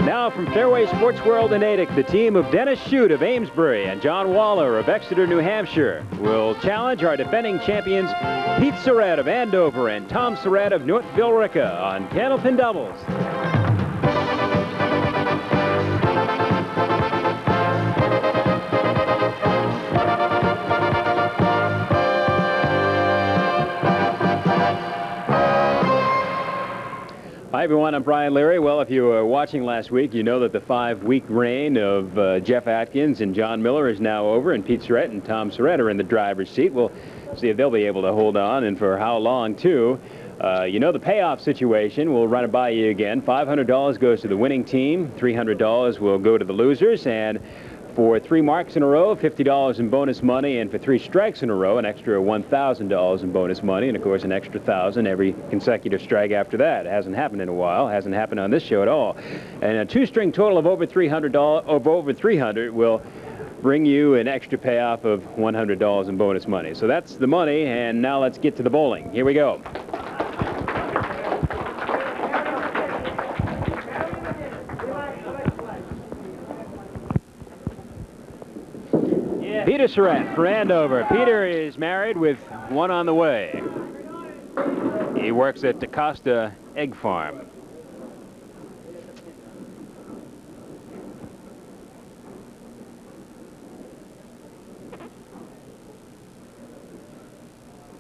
Now from Fairway Sports World in Natick, the team of Dennis Shute of Amesbury and John Walor of Exeter, New Hampshire will challenge our defending champions Pete Surette of Andover and Tom Surette of North Billerica on Candlepin doubles. Hi, everyone. I'm Brian Leary. Well, if you were watching last week, you know that the 5-week reign of Jeff Atkins and John Miller is now over, and Pete Surette and Tom Surette are in the driver's seat. We'll see if they'll be able to hold on and for how long, too. You know the payoff situation. We'll run it by you again. $500 goes to the winning team. $300 will go to the losers. And for 3 marks in a row, $50 in bonus money, and for 3 strikes in a row, an extra $1,000 in bonus money, and of course an extra $1,000 every consecutive strike after that. It hasn't happened in a while. It hasn't happened on this show at all. And a 2-string total of over $300 will bring you an extra payoff of $100 in bonus money. So that's the money, and now let's get to the bowling. Here we go. Peter Surette for Andover. Peter is married with 1 on the way. He works at DaCosta Egg Farm.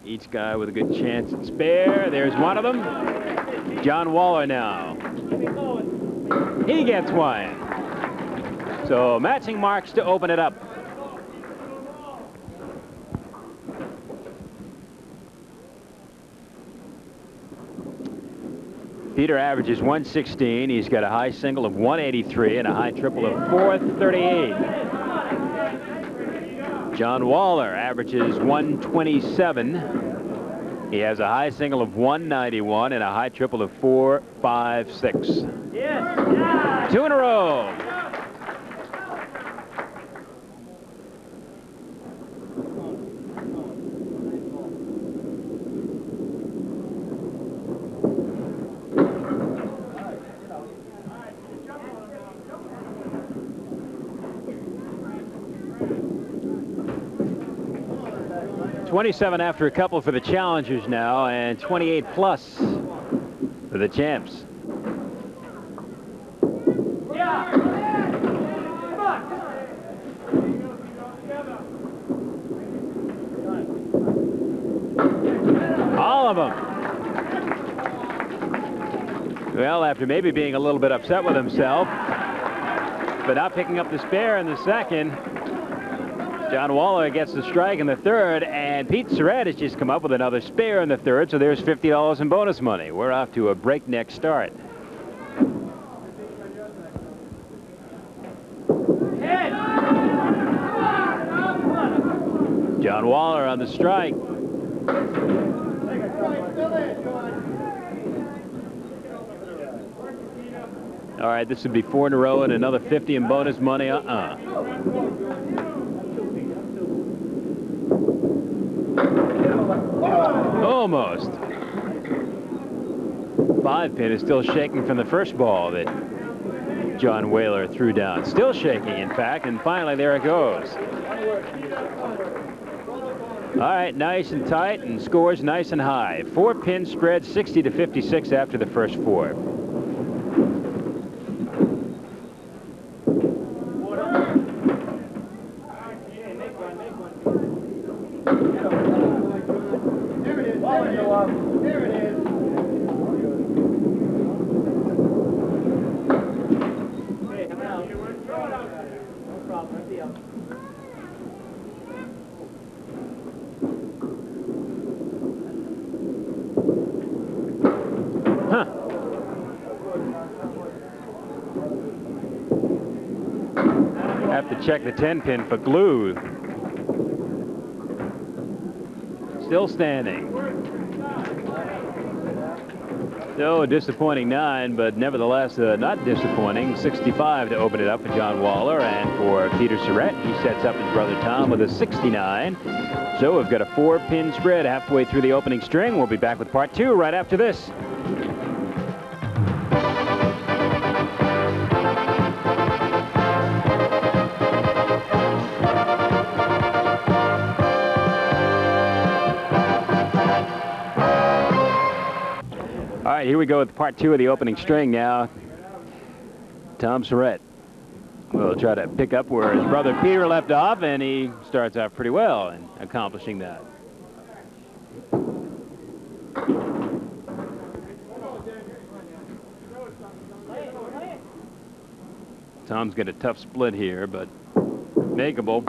Each guy with a good chance at spare. There's one of them. John Walor now. He gets one. So matching marks to open it up. Peter averages 116. He's got a high single of 183 and a high triple of 438. John Walor averages 127. He has a high single of 191 and a high triple of 456. 2 in a row. $27 after a couple for the challengers now, and 28 plus for the champs. All of them. Well, after maybe being a little bit upset with himself, but not picking up the spare in the second, John Walor gets the strike in the third, and Pete Surette has just come up with another spare in the third, so there's $50 in bonus money. We're off to a breakneck start. John Walor on the strike. All right, this would be 4 in a row and another 50 in bonus money. Almost. 5-pin is still shaking from the first ball that John Walor threw down. Still shaking, in fact, and finally there it goes. All right, nice and tight, and scores nice and high. 4-pin spread, 60 to 56 after the first 4. There it is. Okay, come out. No problem. Let's see. Huh. Have to check the 10-pin for glue. Still standing. So a disappointing 9, but nevertheless not disappointing. 65 to open it up for John Walor, and for Peter Surette, he sets up his brother Tom with a 69. So we've got a 4-pin spread halfway through the opening string. We'll be back with part 2 right after this. here we go with part 2 of the opening string now. Tom Surette will try to pick up where his brother Peter left off, and he starts out pretty well in accomplishing that. Tom's got a tough split here, but makeable.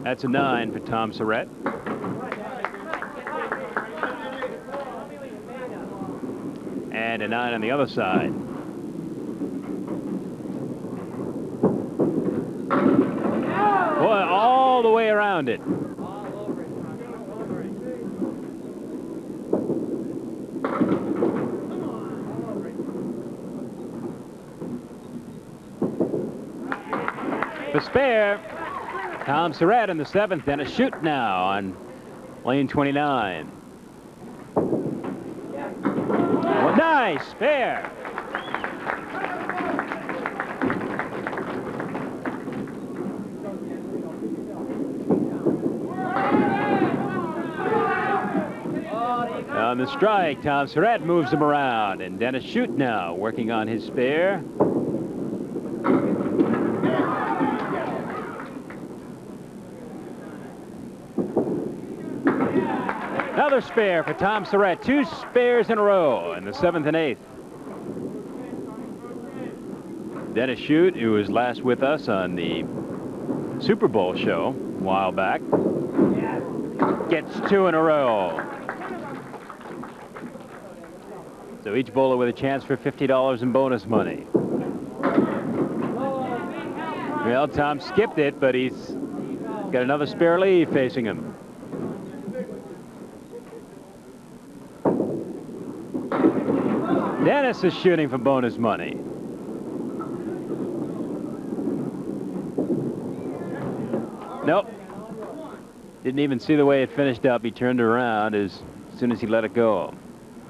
That's a 9 for Tom Surette. And a 9 on the other side. Boy, all the way around it. The spare. Tom Surette in the 7th, and a Shute now on lane 29. Well, nice spare. On the strike, Tom Surette moves him around, and Dennis Shute now working on his spare. Another spare for Tom Surette. 2 spares in a row in the 7th and 8th. Dennis Shute, who was last with us on the Super Bowl show a while back, gets 2 in a row. So each bowler with a chance for $50 in bonus money. Well, Tom skipped it, but he's got another spare lead facing him. Dennis is shooting for bonus money. Nope. Didn't even see the way it finished up. He turned around as soon as he let it go.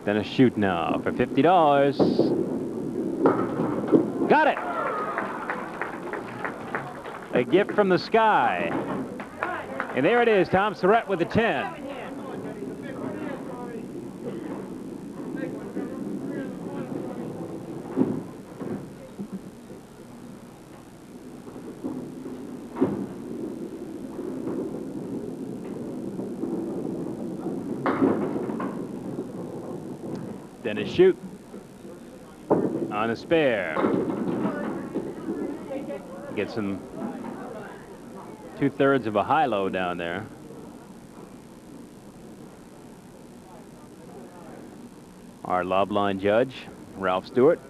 Dennis Shute now for $50. Got it! A gift from the sky. And there it is, Tom Surette with the 10. Dennis Shute on a spare. Get some 2/3 of a high-low down there. Our lob line judge, Ralph Stewart,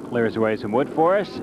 clears away some wood for us.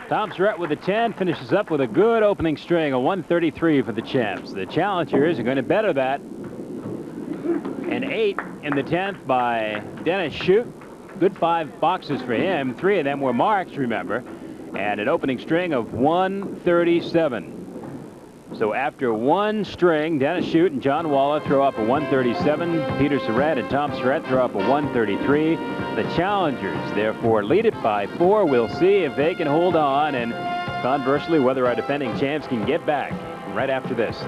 Tom Surette with a 10 finishes up with a good opening string, a 133 for the champs. The challengers are going to better that. An 8 in the 10th by Dennis Shute. Good 5 boxes for him. 3 of them were marks, remember. And an opening string of 137. So after one string, Dennis Shute and John Walor throw up a 137. Peter Surette and Tom Surette throw up a 133. The challengers, therefore, lead it by 4. We'll see if they can hold on, and conversely, whether our defending champs can get back right after this.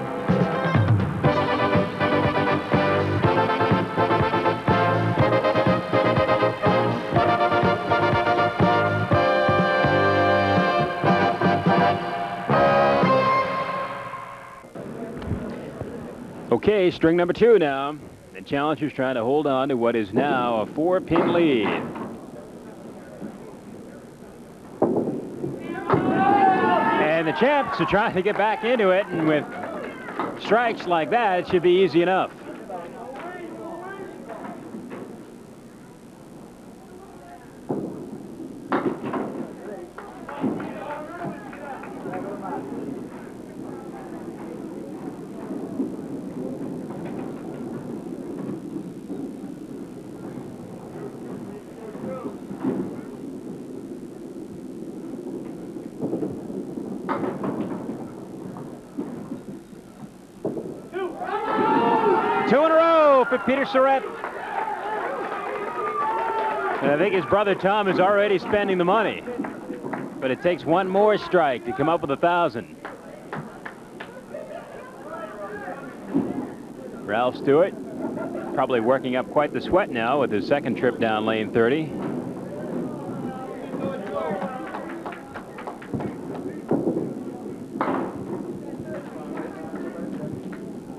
Okay, string number 2 now. The challengers trying to hold on to what is now a 4-pin lead. And the champs are trying to get back into it, and with strikes like that, it should be easy enough. for Peter Surette. And I think his brother Tom is already spending the money. But it takes one more strike to come up with 1,000. Ralph Stewart probably working up quite the sweat now with his second trip down lane 30.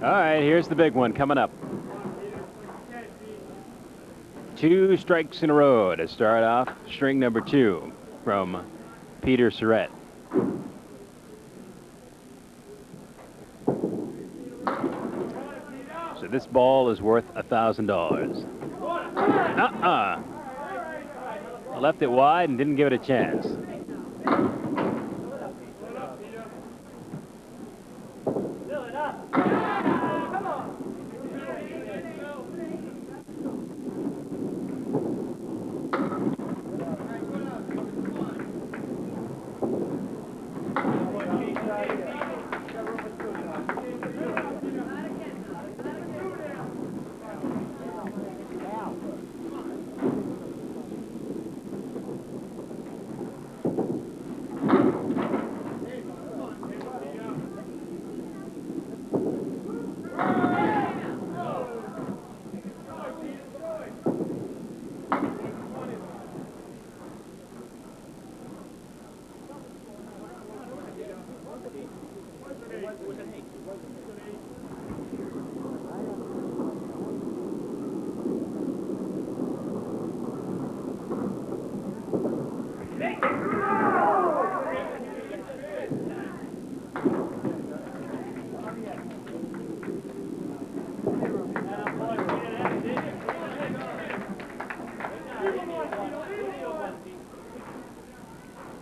All right, here's the big one coming up. 2 strikes in a row to start off string number 2 from Peter Surette. So this ball is worth $1,000. Left it wide and didn't give it a chance.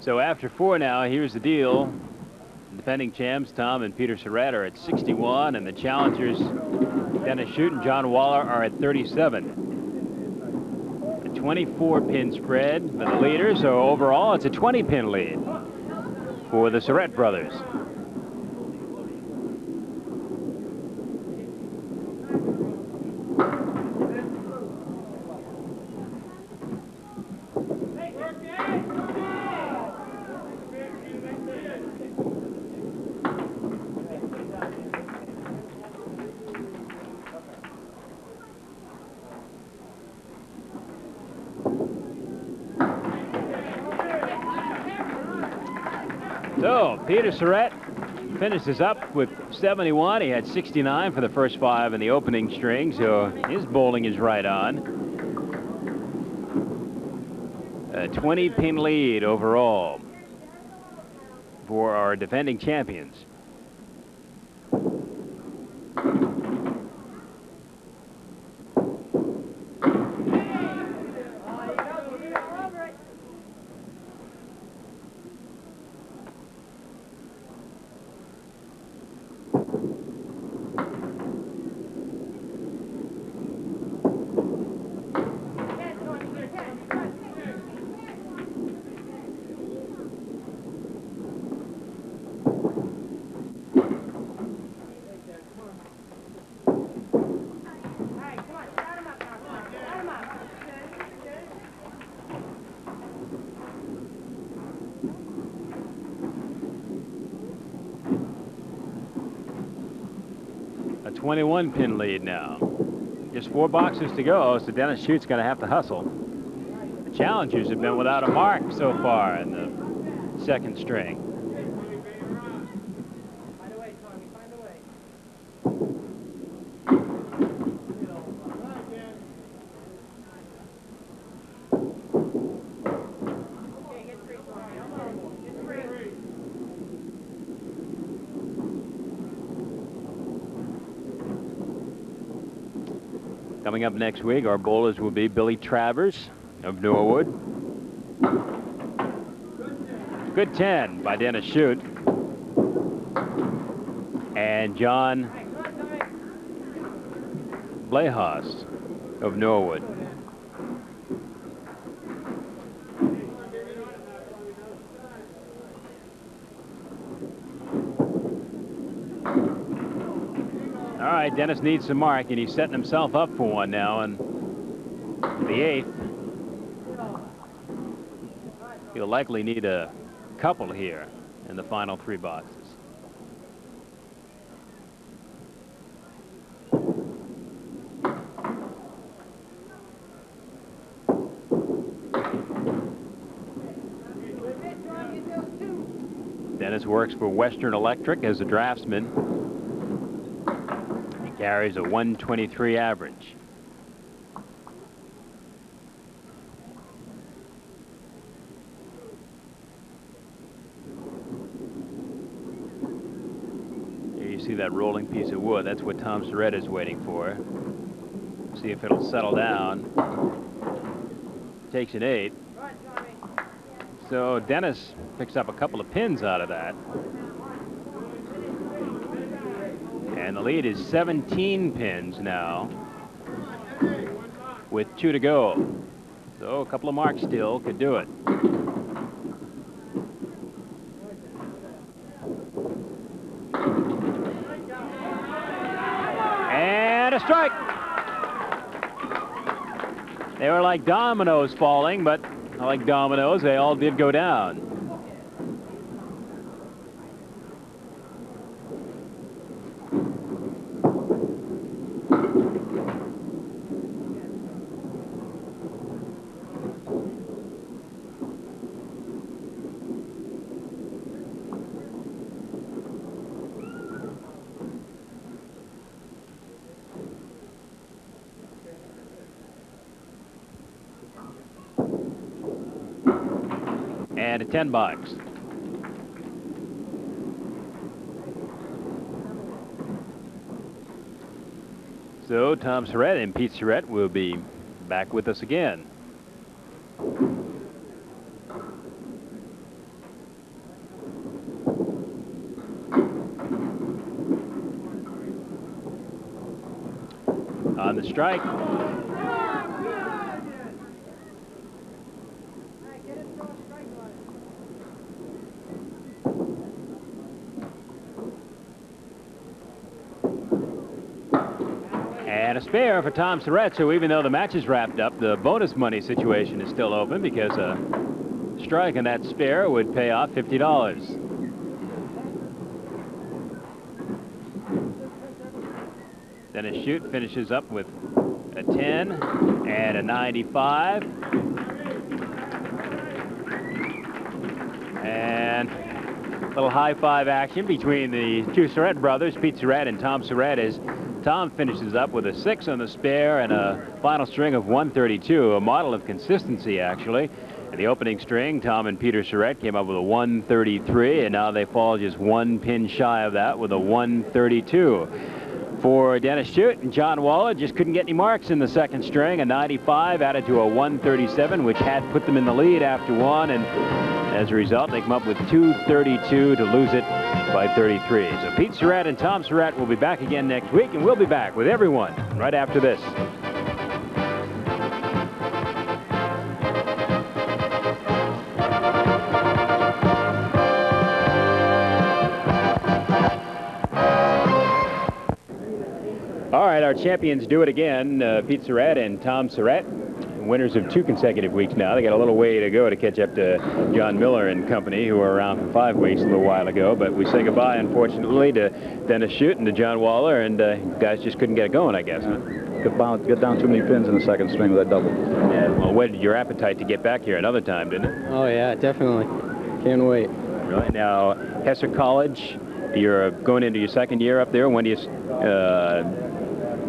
So after 4 now, here's the deal. The defending champs, Tom and Peter Surette, are at 61, and the challengers, Dennis Shute and John Walor, are at 37. A 24-pin spread for the leaders, so overall it's a 20-pin lead for the Surette brothers. So Peter Surette finishes up with 71. He had 69 for the first 5 in the opening string, so his bowling is right on. A 20-pin lead overall for our defending champions. A 21-pin lead now. Just 4 boxes to go, so Dennis Schute's going to have to hustle. The challengers have been without a mark so far in the second string. Coming up next week, our bowlers will be Billy Travers of Norwood. Good 10 by Dennis Shute. And John Blahos of Norwood. All right. right, Dennis needs some mark, and he's setting himself up for one now, and the 8th. He'll likely need a couple here in the final 3 boxes. Dennis works for Western Electric as a draftsman. He carries a 123 average. Here you see that rolling piece of wood. That's what Tom Surette is waiting for. See if it'll settle down. Takes an 8. So Dennis picks up a couple of pins out of that. And the lead is 17 pins now with 2 to go. So a couple of marks still could do it. And a strike. They were like dominoes falling, but like dominoes, they all did go down. And a 10 box. So Tom Surette and Pete Surette will be back with us again. On the strike. And a spare for Tom Surette. So even though the match is wrapped up, the bonus money situation is still open because a strike on that spare would pay off $50. Then a Shute finishes up with a 10 and a 95. And a little high-five action between the 2 Surette brothers, Pete Surette and Tom Surette, as Tom finishes up with a 6 on the spare and a final string of 132, a model of consistency, actually. In the opening string, Tom and Peter Surette came up with a 133, and now they fall just 1 pin shy of that with a 132. For Dennis Shute and John Walor, just couldn't get any marks in the second string. A 95 added to a 137, which had put them in the lead after 1, and as a result, they come up with 232 to lose it by 33. So Pete Surette and Tom Surette will be back again next week, and we'll be back with everyone right after this. All right, our champions do it again. Pete Surette and Tom Surette, winners of 2 consecutive weeks now. They got a little way to go to catch up to John Miller and company, who were around for 5 weeks a little while ago. But we say goodbye, unfortunately, to Dennis Shute and to John Walor, and guys just couldn't get it going, I guess. Huh? Get down too many pins in the second string with that double. Yeah, well, whetted your appetite to get back here another time, didn't it? Oh, yeah, definitely. Can't wait. Really? Now, Hesser College, you're going into your 2nd year up there. When do you...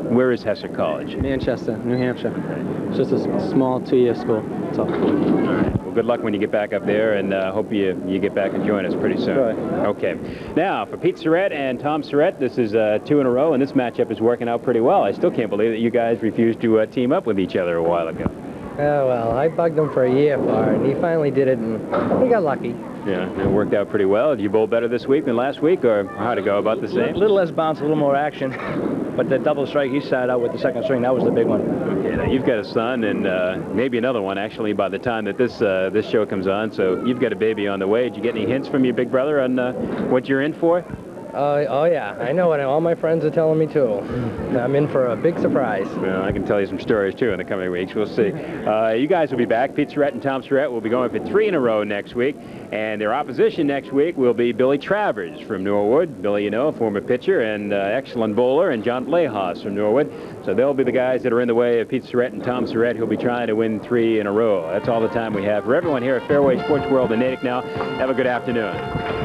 where is Hesser College? Manchester, New Hampshire. It's just a small 2-year school. That's all. All right. Well, good luck when you get back up there, and hope you get back and join us pretty soon. Right. Okay. Now, for Pete Surette and Tom Surette, this is 2 in a row, and this matchup is working out pretty well. I still can't believe that you guys refused to team up with each other a while ago. Oh, well, I bugged him for a year for it, and he finally did it, and we got lucky. Yeah, it worked out pretty well. Did you bowl better this week than last week, or how'd it go? About the same? A little less bounce, a little more action. But the double strike he started out with the second string, that was the big one. Okay, now you've got a son, and maybe another one, actually, by the time that this show comes on. So you've got a baby on the way. Did you get any hints from your big brother on what you're in for? Oh, yeah. I know what all my friends are telling me, too. I'm in for a big surprise. Well, I can tell you some stories, too, in the coming weeks. We'll see. You guys will be back. Pete Surette and Tom Surette will be going for 3 in a row next week. And their opposition next week will be Billy Travers from Norwood. Billy, you know, former pitcher and excellent bowler, and John Blahos from Norwood. So they'll be the guys that are in the way of Pete Surette and Tom Surette, who'll be trying to win 3 in a row. That's all the time we have. For everyone here at Fairway Sports World in Natick now, have a good afternoon.